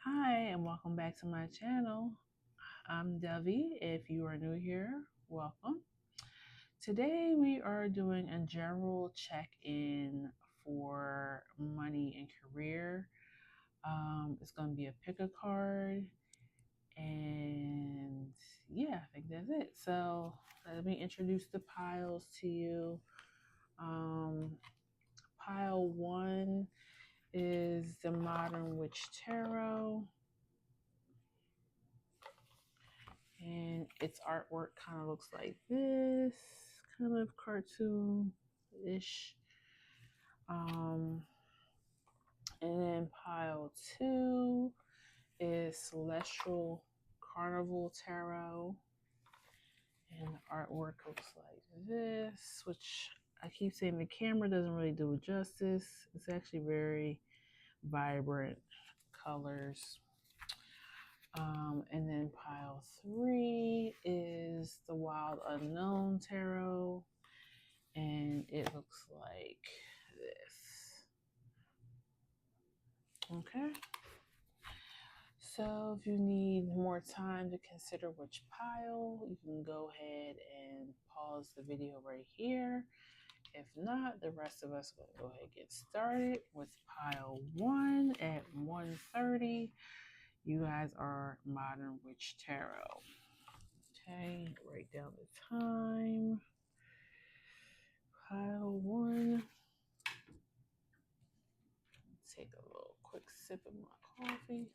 Hi, and welcome back to my channel. I'm Devi. If you are new here, welcome. Today we are doing a general check-in for money and career. It's going to be a pick a card, and yeah, I think that's it. So let me introduce the piles to you. Um, pile one is the Modern Witch Tarot. And its artwork kind of looks like this, kind of cartoon-ish. Um, and then pile two is Celestial Carnival Tarot, and the artwork looks like this, which I keep saying the camera doesn't really do it justice. It's actually very vibrant colors. And then pile three is the Wild Unknown Tarot, and it looks like this. Okay. So if you need more time to consider which pile, you can go ahead and pause the video right here. If not, the rest of us will go ahead and get started with pile one at 1:30. You guys are Modern Witch Tarot. Okay, write down the time. Pile one. Take a little quick sip of my coffee.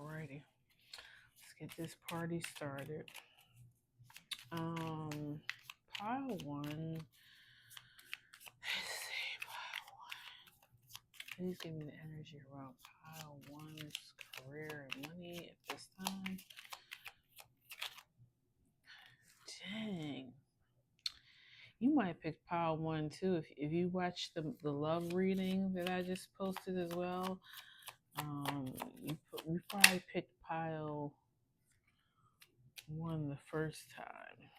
Alrighty, let's get this party started. Pile one. Let's see, pile one. Please give me the energy around pile one's career and money at this time. Dang. You might pick pile one too if you watch the love reading that I just posted as well. You probably picked pile one the first time.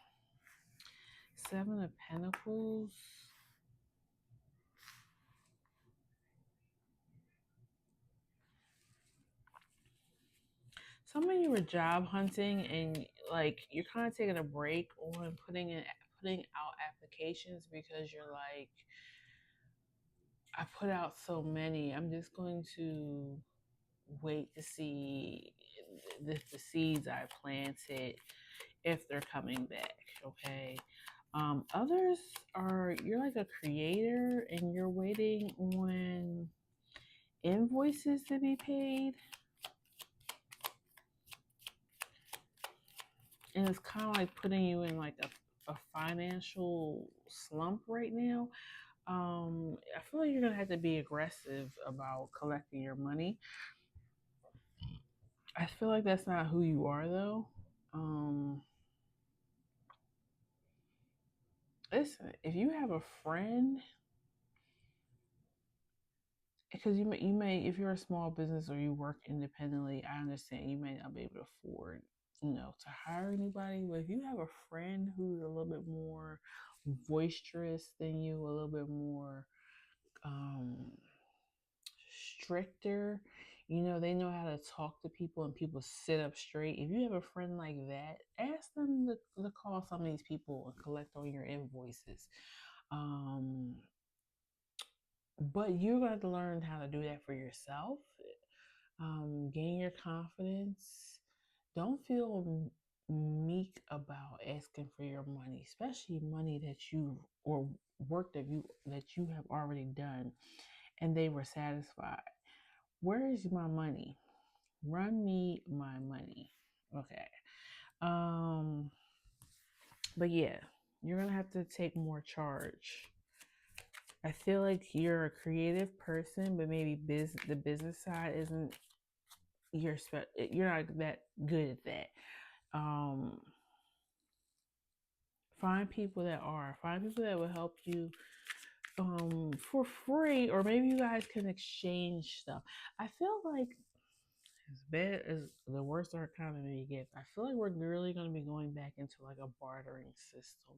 Seven of Pentacles. Some of you were job hunting and like you're kind of taking a break on putting out applications because you're like, I put out so many. I'm just going to wait to see the seeds I planted if they're coming back. Okay. Others are, you're like a creator and you're waiting on invoices to be paid. And it's kind of like putting you in like a financial slump right now. I feel like you're gonna have to be aggressive about collecting your money. I feel like that's not who you are though. Listen, if you have a friend, because you may if you're a small business or you work independently, I understand you may not be able to afford to hire anybody. But if you have a friend who's a little bit more boisterous than you, a little bit more um stricter, they know how to talk to people and people sit up straight. If you have a friend like that, ask them to call some of these people and collect on your invoices. um but you're going to have to learn how to do that for yourself. Gain your confidence. Don't feel meek about asking for your money, especially money that you or work that you have already done and they were satisfied. Where is my money? Run me my money. Okay. Um, but yeah, you're gonna have to take more charge. I feel like you're a creative person, but maybe the business side isn't you're not that good at that. Um, find people that will help you for free, or maybe you guys can exchange stuff. I feel like as bad as the worse our economy gets, I feel like we're really going to be going back into like a bartering system.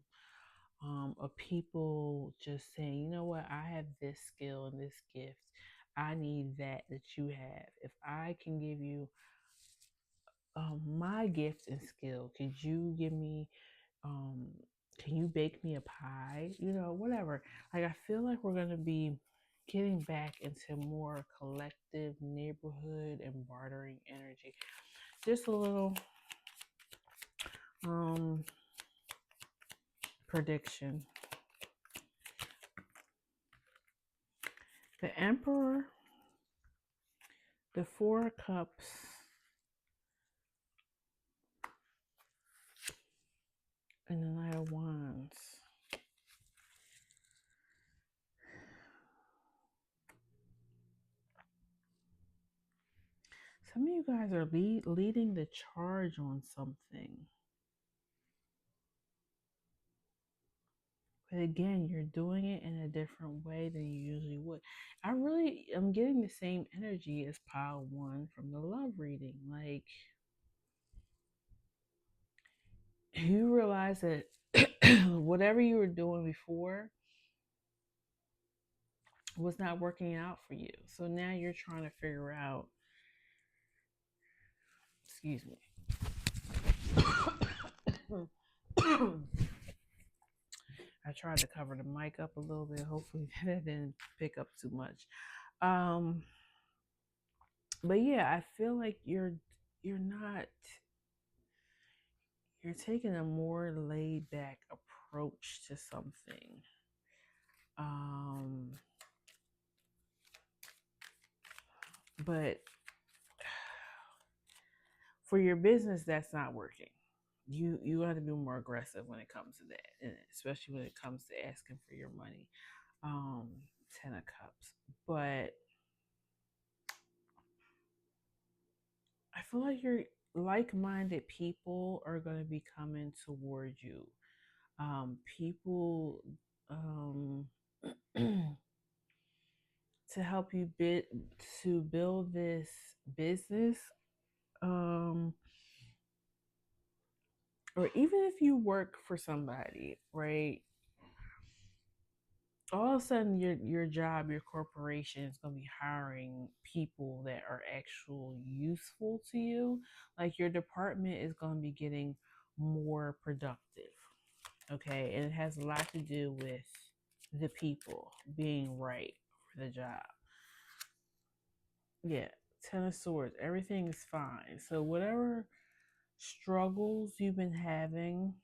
of people just saying, you know what, I have this skill and this gift. I need that you have. If I can give you my gift and skill, could you give me um can you bake me a pie, whatever. Like, I feel like we're going to be getting back into more collective neighborhood and bartering energy. Just a little um prediction. The Emperor, the Four of Cups, and the Knight of Wands. Some of you guys are leading the charge on something. But again, you're doing it in a different way than you usually would. I really am getting the same energy as pile one from the love reading. Like, you realize that whatever you were doing before was not working out for you. So now you're trying to figure out, excuse me. I tried to cover the mic up a little bit. Hopefully that didn't pick up too much. But yeah, I feel like you're not you're taking a more laid back approach to something. Um but for your business, that's not working. You got to be more aggressive when it comes to that, and especially when it comes to asking for your money. um 10 of Cups. But I feel like your like-minded people are going to be coming towards you. People um to help you to build this business, um or even if you work for somebody, right? All of a sudden your job, your corporation is going to be hiring people that are actually useful to you. Like, your department is going to be getting more productive. Okay, and it has a lot to do with the people being right for the job. Yeah, 10 of Swords, everything is fine. So whatever struggles you've been having,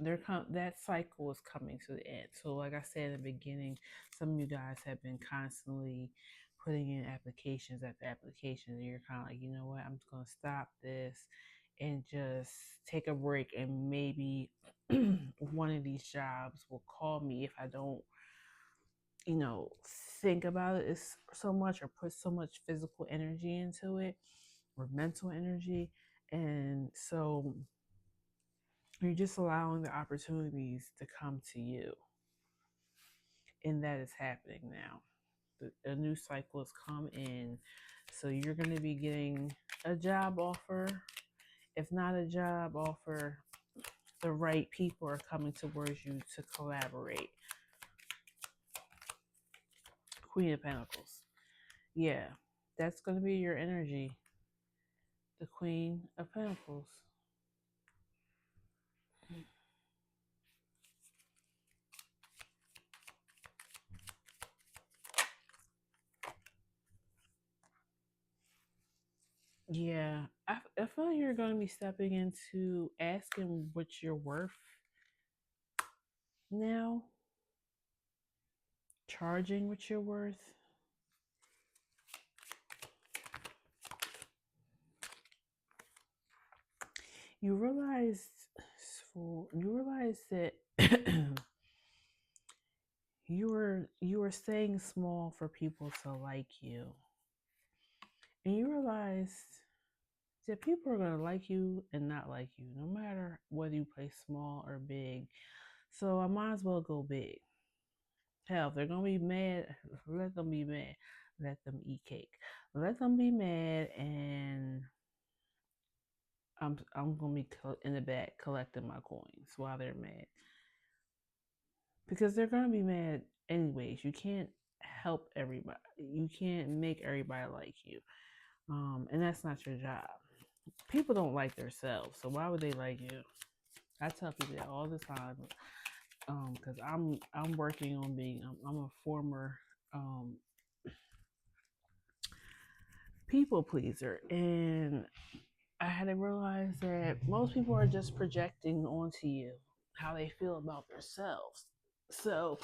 that cycle is coming to the end. So like I said in the beginning, some of you guys have been constantly putting in applications after applications, and you're kind of like, you know what, I'm just going to stop this and just take a break, and maybe one of these jobs will call me if I don't, you know, think about it so much or put so much physical energy into it or mental energy. And so you're just allowing the opportunities to come to you. And that is happening now. A new cycle has come in. So you're going to be getting a job offer. If not a job offer, the right people are coming towards you to collaborate. Queen of Pentacles. Yeah, that's going to be your energy. The Queen of Pentacles. Yeah, I feel like you're going to be stepping into asking what you're worth now, charging what you're worth. You realize, that you were staying small for people to like you, and you realize that people are going to like you and not like you, no matter whether you play small or big. So I might as well go big. Hell, if they're gonna be mad, let them be mad. Let them eat cake. Let them be mad, and I'm gonna be in the back collecting my coins while they're mad. because they're gonna be mad anyways. You can't help everybody. You can't make everybody like you. And that's not your job. People don't like themselves, so why would they like you? I tell people that all the time. Because I'm working on being. I'm a former um people pleaser, and I had to realize that most people are just projecting onto you how they feel about themselves. So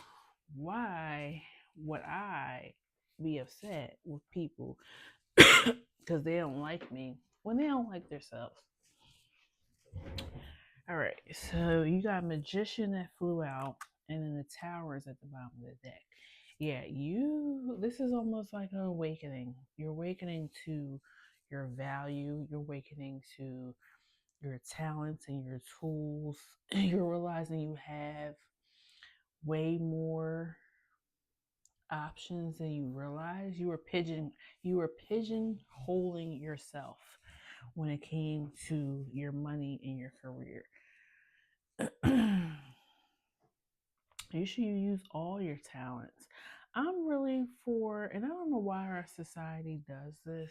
why would I be upset with people because they don't like me when they don't like themselves? All right, so you got Magician that flew out, and then the Tower is at the bottom of the deck. Yeah, this is almost like an awakening. You're awakening to your value, you're awakening to your talents and your tools. You're realizing you have way more options than you realize. You were pigeonholing yourself when it came to your money and your career. You should use all your talents. I'm really for, and I don't know why our society does this.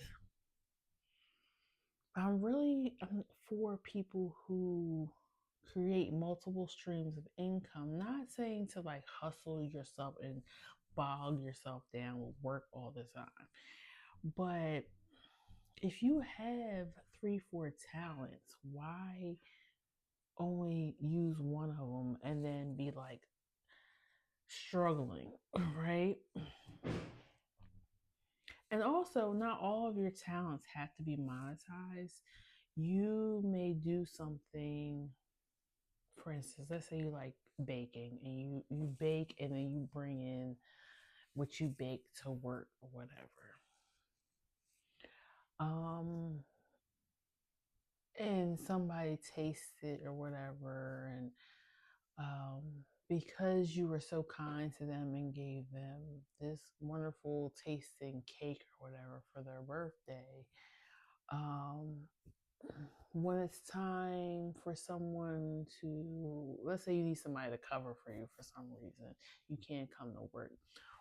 I'm for people who create multiple streams of income. Not saying to like hustle yourself and bog yourself down with work all the time, but if you have three, four talents, why only use one of them and then be like struggling, right? And also, not all of your talents have to be monetized. You may do something, for instance, let's say you like baking and you bake and then you bring in what you bake to work or whatever. Um, and somebody tastes it or whatever, and um, because you were so kind to them and gave them this wonderful tasting cake or whatever for their birthday, um, when it's time for someone to, let's say you need somebody to cover for you for some reason, you can't come to work.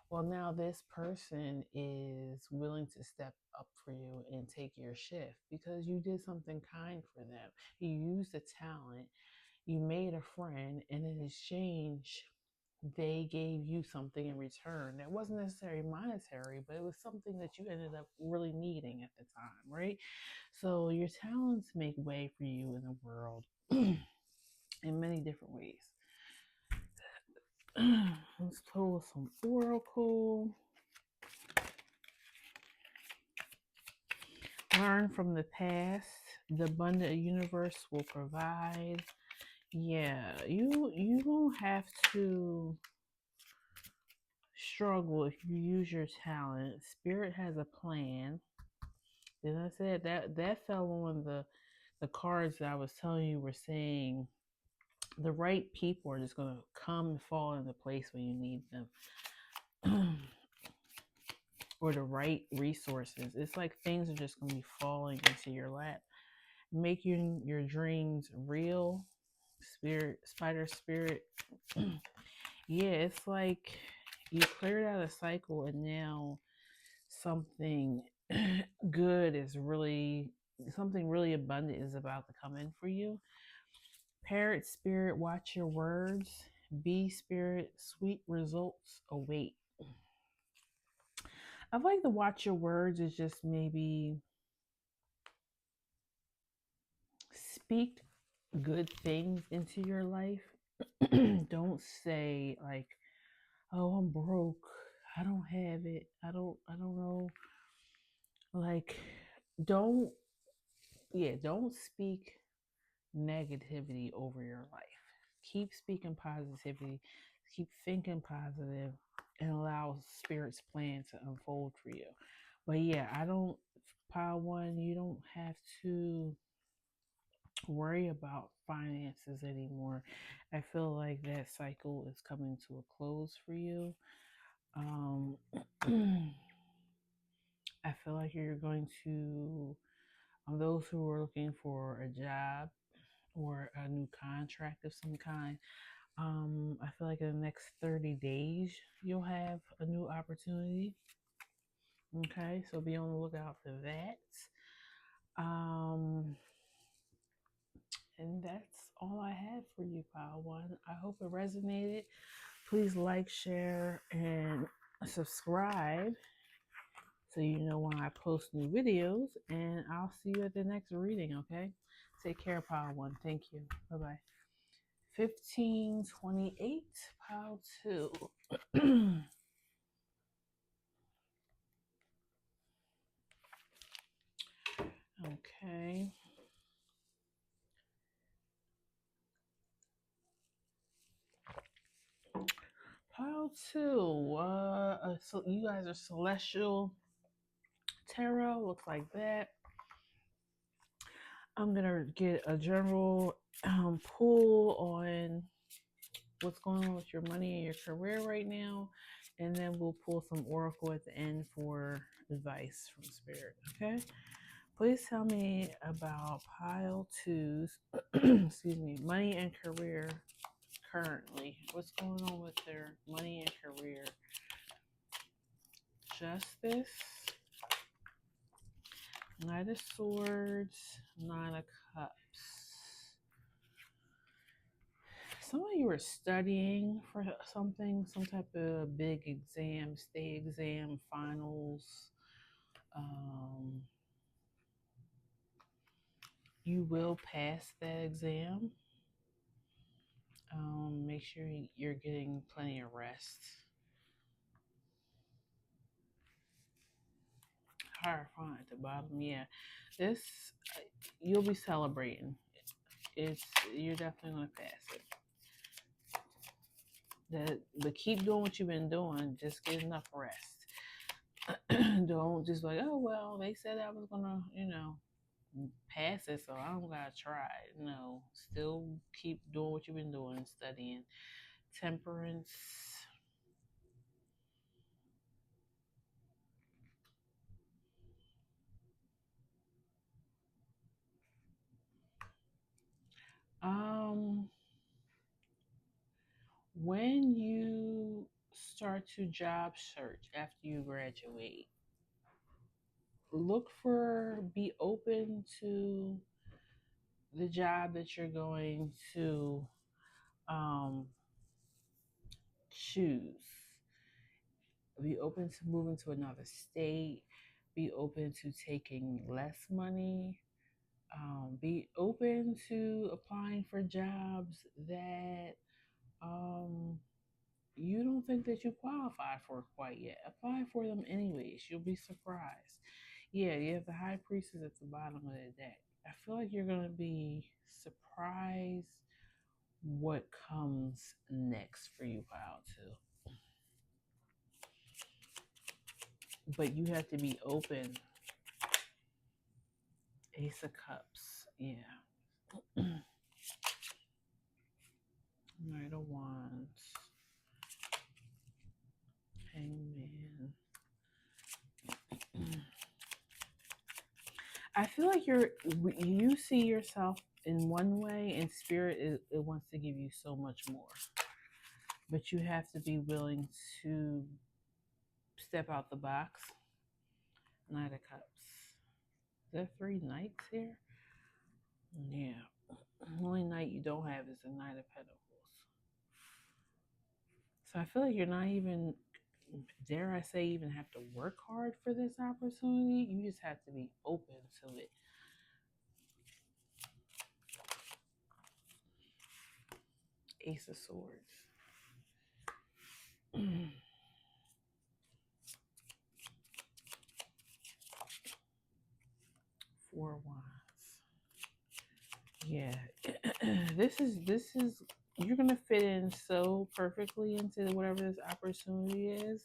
Well, now this person is willing to step up for you and take your shift because you did something kind for them. You used the talent, you made a friend, and in exchange, they gave you something in return that wasn't necessarily monetary, but it was something that you ended up really needing at the time, right? So your talents make way for you in the world in many different ways. Let's pull some oracle. Learn from the past. The abundant universe will provide. Yeah, you don't have to struggle if you use your talent. Spirit has a plan. Then I said that fell on the cards that I was telling you were saying the right people are just gonna come and fall into place when you need them. Or the right resources. It's like things are just gonna be falling into your lap. Making your dreams real. Spirit, spider spirit. Yeah, it's like you cleared out a cycle and now something good is really something really abundant is about to come in for you. Parrot spirit, watch your words. Bee spirit, sweet results await. I like to watch your words is just maybe speak good things into your life. Don't say like, "Oh, I'm broke. I don't have it. I don't know." Like don't don't speak negativity over your life. Keep speaking positivity, keep thinking positive, and allow Spirit's plan to unfold for you. But yeah, I don't, pile one, you don't have to worry about finances anymore. I feel like that cycle is coming to a close for you. Um, I feel like you're going to, those who are looking for a job or a new contract of some kind, I feel like in the next 30 days you'll have a new opportunity. Okay, so be on the lookout for that. Um, and that's all I have for you, Pile One. I hope it resonated. Please like, share, and subscribe so you know when I post new videos. And I'll see you at the next reading, okay? Take care, Pile One. Thank you. Bye bye. 1528, Pile 2. Okay. Pile 2. So you guys are celestial tarot. Looks like that. I'm gonna get a general pull on what's going on with your money and your career right now, and then we'll pull some oracle at the end for advice from spirit. Okay. Please tell me about Pile 2's excuse me, money and career currently. What's going on with their money and career? Justice, Knight of Swords, Nine of Cups. Some of you are studying for something, some type of big exam, state exam, finals. You will pass that exam. Make sure you're getting plenty of rest. Hierophant at the bottom, yeah. This you'll be celebrating. You're definitely gonna pass it. But keep doing what you've been doing. Just get enough rest. Don't just like, oh well, they said I was gonna, pass it, so I don't gotta try. No, still keep doing what you've been doing, studying. Temperance. When you start to job search after you graduate, be open to the job that you're going to um, choose. Be open to moving to another state. Be open to taking less money. Be open to applying for jobs that you don't think that you qualify for quite yet. Apply for them anyways. You'll be surprised. Yeah, you have the High Priestess at the bottom of the deck. I feel like you're going to be surprised what comes next for you, Pile 2. But you have to be open. Ace of Cups. Yeah. Knight of Wands. Hangman. I feel like you see yourself in one way, and spirit it wants to give you so much more. But you have to be willing to step out the box. Knight of Cups. Is there 3 knights here? Yeah. The only knight you don't have is the Knight of Pentacles. So I feel like you're not even, dare I say, even have to work hard for this opportunity. You just have to be open to it. Ace of Swords. 4 Wands. Yeah. this is you're gonna fit in so perfectly into whatever this opportunity is.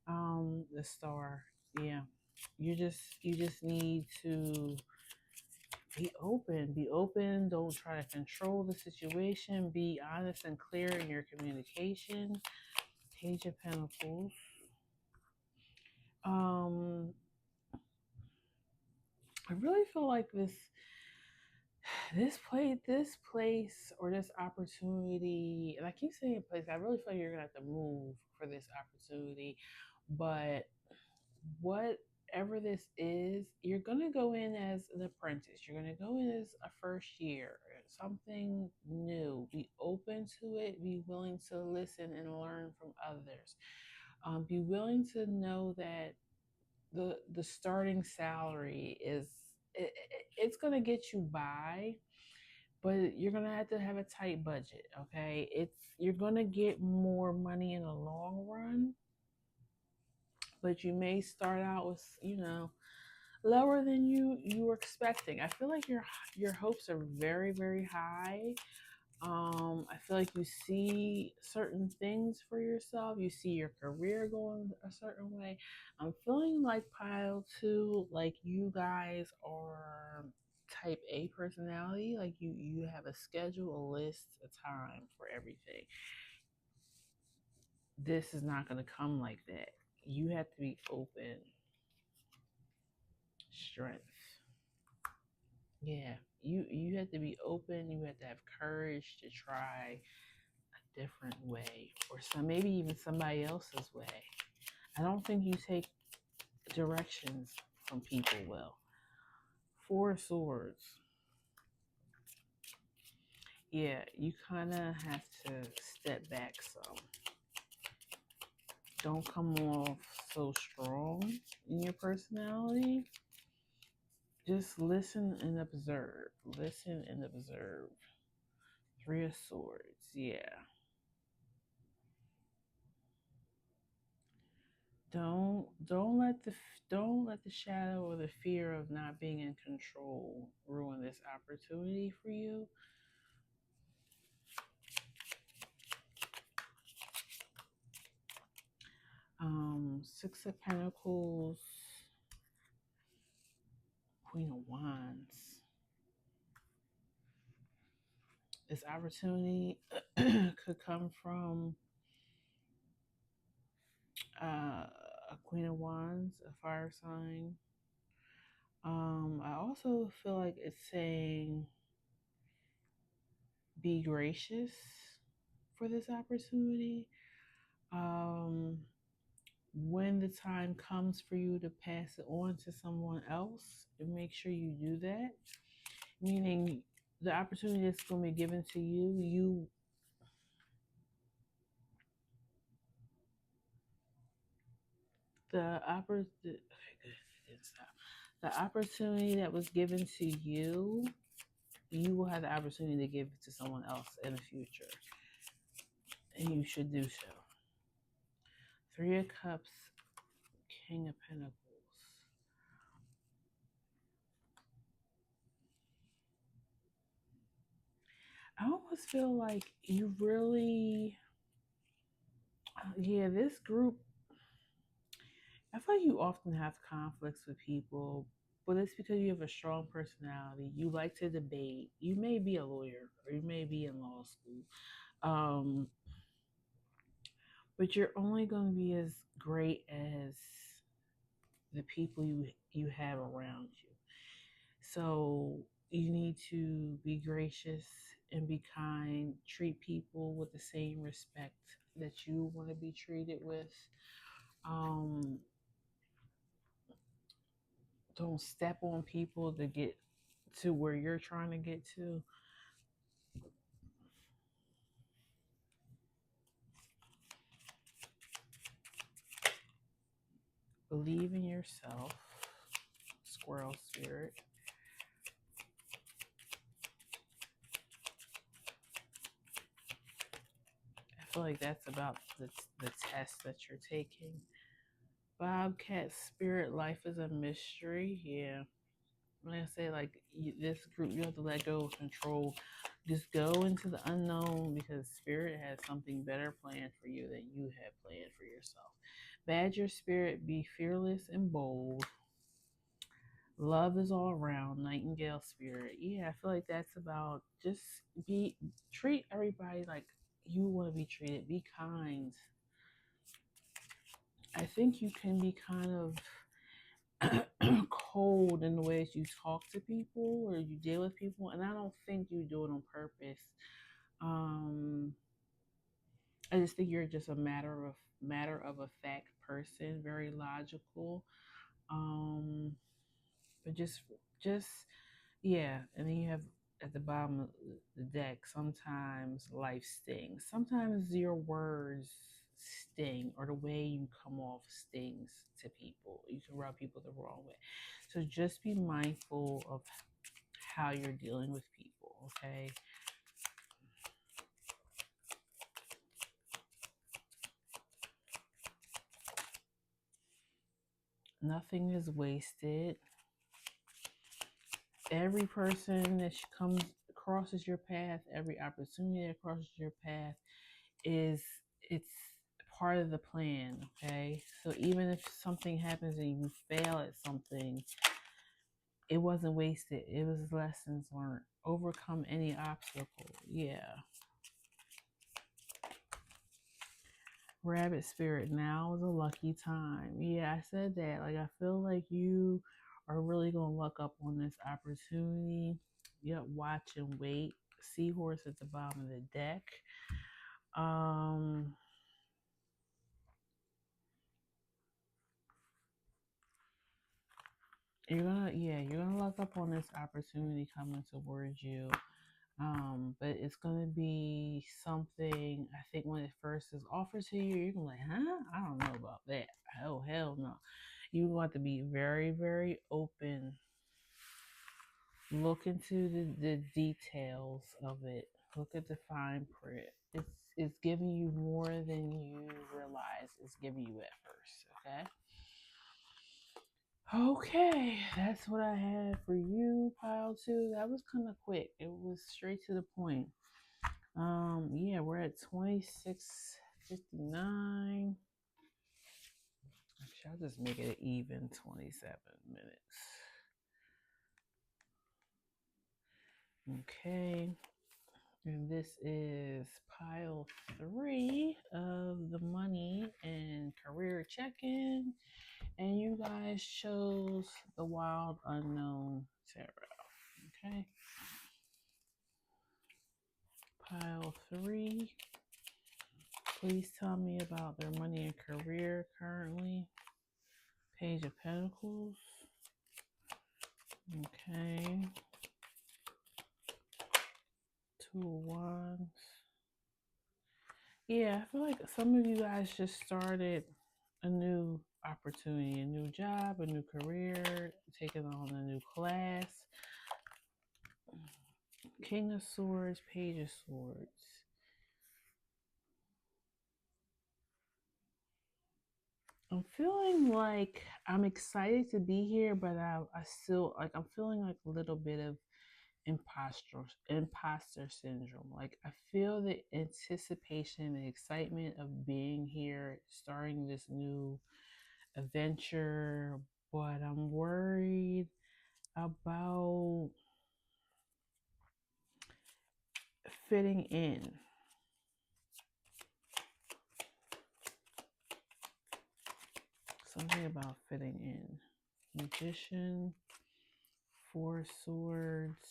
The Star. Yeah. You just need to be open. Be open. Don't try to control the situation. Be honest and clear in your communication. Page of Pentacles. I really feel like this. this place or this opportunity, and I keep saying place, I really feel like you're gonna have to move for this opportunity. But whatever this is, you're gonna go in as an apprentice. You're gonna go in as a first year, something new. Be open to it. Be willing to listen and learn from others. Be willing to know that the starting salary is it's gonna get you by, but you're gonna have to have a tight budget. Okay, it's you're gonna get more money in the long run, but you may start out with lower than you were expecting. I feel like your hopes are very very high. I feel like you see certain things for yourself. You see your career going a certain way. I'm feeling like pile two, like you guys are type A personality. Like you have a schedule, a list, a time for everything. This is not going to come like that. You have to be open, strength. Yeah, you have to be open. You have to have courage to try a different way, or some maybe even somebody else's way. I don't think you take directions from people well. Four swords. Yeah, you kind of have to step back some. Don't come off so strong in your personality. Just listen and observe. Listen and observe. Three of swords. Yeah. Don't let the shadow or the fear of not being in control ruin this opportunity for you. Six of Pentacles, Queen of Wands. This opportunity could come from a Queen of Wands, a fire sign. I also feel like it's saying be gracious for this opportunity. Um, when the time comes for you to pass it on to someone else, and make sure you do that. Meaning, the opportunity that's going to be given to you, the oppor- the, okay, good, it didn't stop. The opportunity that was given to you, you will have the opportunity to give it to someone else in the future, and you should do so. Three of Cups, King of Pentacles. I almost feel like you really, yeah, this group, I feel like you often have conflicts with people, but it's because you have a strong personality. You like to debate. You may be a lawyer or you may be in law school. Um, but you're only going to be as great as the people you have around you. So you need to be gracious and be kind. Treat people with the same respect that you want to be treated with. Um, don't step on people to get to where you're trying to get to. Believe in yourself, squirrel spirit. I feel like that's about the test that you're taking. Bobcat spirit, life is a mystery. Yeah. When I say like this group, you have to let go of control. Just go into the unknown because spirit has something better planned for you than you have planned for yourself. Badger spirit, be fearless and bold. Love is all around. Nightingale spirit. Yeah, I feel like that's about just treat everybody like you want to be treated. Be kind. I think you can be kind of cold in the ways you talk to people or you deal with people, and I don't think you do it on purpose. Um, I just think you're just a matter of a fact person, very logical. Um, but just yeah, and then you have at the bottom of the deck, sometimes life stings. Sometimes your words sting, or the way you come off stings to people. You can rub people the wrong way. So just be mindful of how you're dealing with people, okay? Nothing is wasted. Every person that comes crosses your path, every opportunity that crosses your path is it's part of the plan, okay? So even if something happens and you fail at something, it wasn't wasted. It was lessons learned. Overcome any obstacle. Yeah. Rabbit spirit, now is a lucky time. Yeah, I said that. Like, I feel like you are really gonna luck up on this opportunity. Yep, watch and wait. Seahorse at the bottom of the deck. Um, you're gonna luck up on this opportunity coming towards you. But it's gonna be something. I think when it first is offered to you, you're gonna be like, huh? I don't know about that. Oh, hell no. You want to be very, very open. Look into the details of it. Look at the fine print. It's giving you more than you realize it's giving you at first. Okay. Okay, that's what I had for you, pile two. That was kind of quick. It was straight to the point. Yeah, we're at 26:59. Actually, I'll just make it an even 27 minutes. Okay, and this is pile three of the money and career check-in, and you guys chose the wild unknown tarot. Okay, pile three. Please tell me about their money and career currently. Page of Pentacles. Okay. Two of Wands. Yeah, I feel like some of you guys just started a new opportunity, a new job, a new career, taking on a new class. King of Swords, Page of Swords. I'm feeling like I'm excited to be here, but I still like I'm feeling like a little bit of imposter syndrome. Like I feel the anticipation and excitement of being here, starting this new adventure, but I'm worried about fitting in. Something about fitting in. Magician, Four Swords.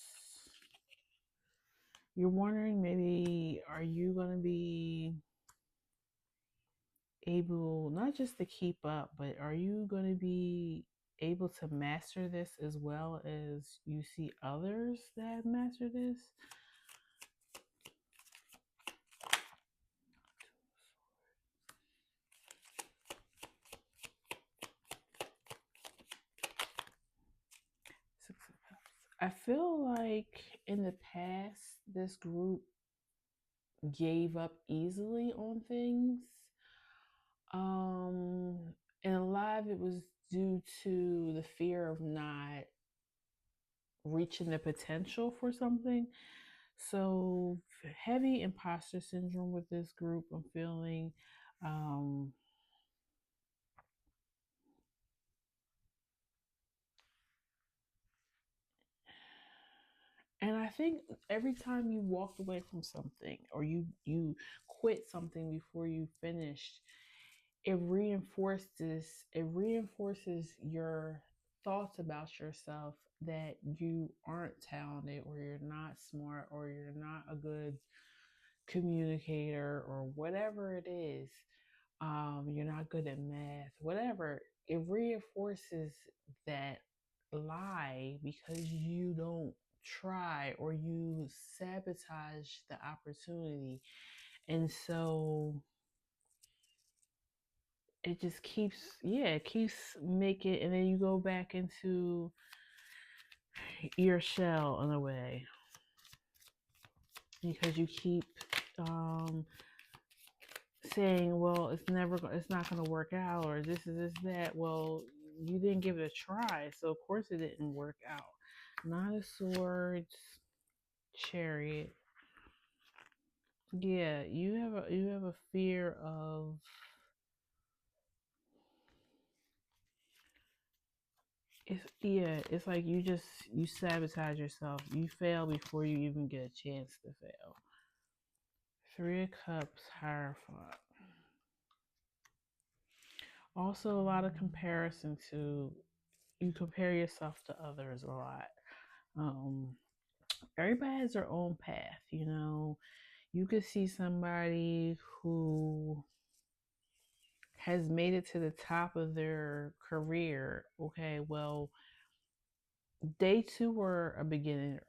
You're wondering, maybe, are you going to be able not just to keep up, but are you going to be able to master this as well as you see others that master this? Six of Cups. I feel like in the past, this group gave up easily on things. Um, and a lot of it was due to the fear of not reaching the potential for something. So heavy imposter syndrome with this group. I'm feeling, um, and I think every time you walked away from something or you quit something before you finished, it reinforces your thoughts about yourself that you aren't talented or you're not smart or you're not a good communicator or whatever it is, you're not good at math, whatever, it reinforces that lie because you don't try or you sabotage the opportunity. And so it just keeps, yeah, it keeps making, and then you go back into your shell in a way because you keep um, saying, well, it's not going to work out, or this that. Well, you didn't give it a try, so of course it didn't work out. Nine of Swords, Chariot. Yeah, you have a fear of, it's like you sabotage yourself. You fail before you even get a chance to fail. Three of Cups, Hierophant. Also, a lot of comparison to, you compare yourself to others a lot. Um, Everybody has their own path, you know. You could see somebody who has made it to the top of their career. Okay, well, they too were a beginner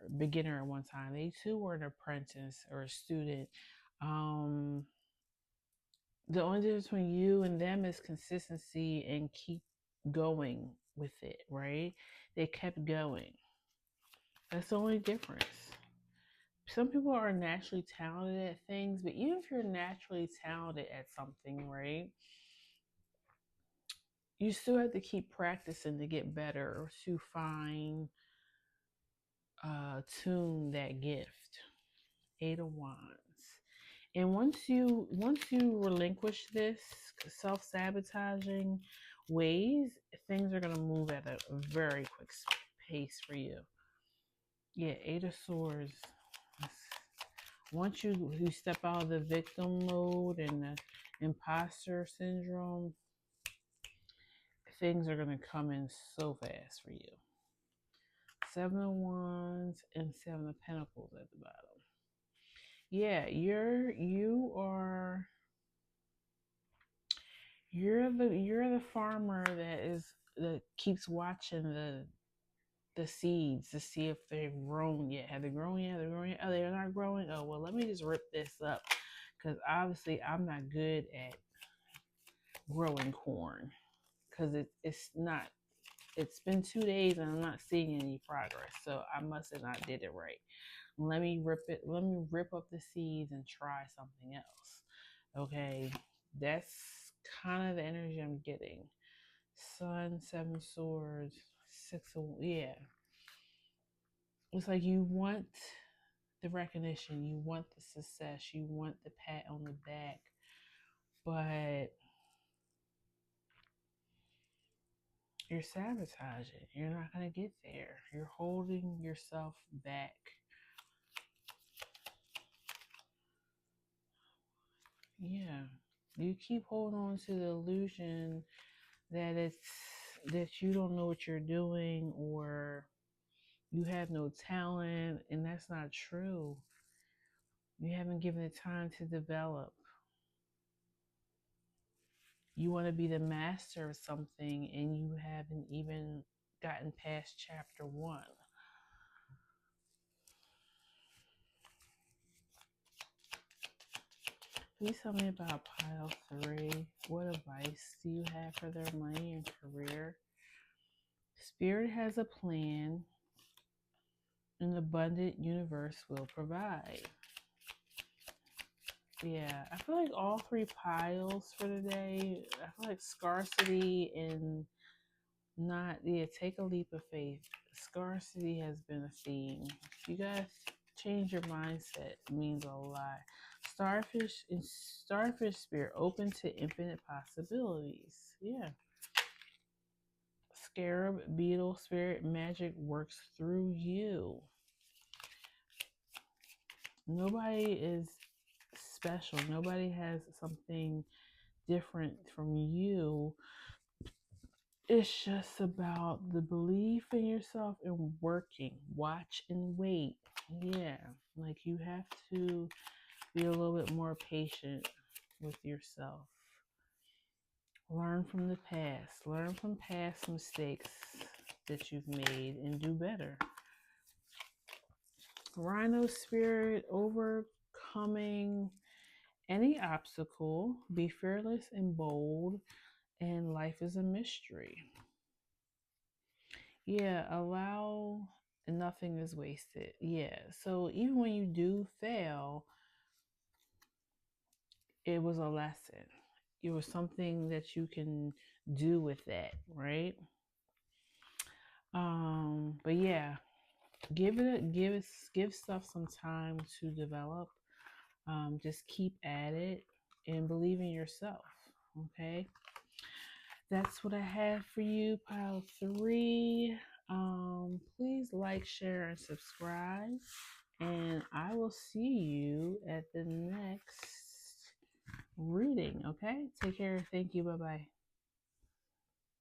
at one time. They too were an apprentice or a student. Um, the only difference between you and them is consistency and keep going with it, right? They kept going. That's the only difference. Some people are naturally talented at things, but even if you're naturally talented at something, right, you still have to keep practicing to get better or to tune that gift. Eight of Wands. And once you relinquish this self-sabotaging ways, things are gonna move at a very quick pace for you. Yeah, Eight of Swords. Once you step out of the victim mode and the imposter syndrome, things are gonna come in so fast for you. Seven of Wands and Seven of Pentacles at the bottom. Yeah, you're the farmer that keeps watching the seeds to see if they've grown yet. Have they grown yet? Have they grown yet? Oh, they're not growing. Oh well, let me just rip this up because obviously I'm not good at growing corn because it's not. It's been 2 days and I'm not seeing any progress, so I must have not did it right. Let me rip it. Let me rip up the seeds and try something else. Okay, that's kind of the energy I'm getting. Sun, Seven Swords, Six of, yeah. It's like you want the recognition, you want the success, you want the pat on the back, but you're sabotaging. You're not gonna get there. You're holding yourself back. Yeah. You keep holding on to the illusion that you don't know what you're doing or you have no talent, and that's not true. You haven't given it time to develop. You want to be the master of something and you haven't even gotten past chapter one. Please tell me about pile three. What advice do you have for their money and career? Spirit has a plan. An abundant universe will provide. Yeah, I feel like all three piles for today, I feel like scarcity and not, yeah, take a leap of faith. Scarcity has been a theme. You guys change your mindset, it means a lot. Starfish spirit, open to infinite possibilities. Yeah. Scarab, beetle spirit, magic works through you. Nobody is special. Nobody has something different from you. it's just about the belief in yourself and working. Watch and wait. Yeah, like you have to be a little bit more patient with yourself. Learn from the past. Learn from past mistakes that you've made and do better. Rhino spirit, overcoming any obstacle. Be fearless and bold, and life is a mystery. Yeah, allow nothing is wasted. Yeah, so even when you do fail, it was a lesson. It was something that you can do with that, right? But yeah, give stuff some time to develop. Just keep at it and believe in yourself. Okay, that's what I have for you, pile three. Please like, share, and subscribe. And I will see you at the next reading. Okay, take care. Thank you. Bye bye.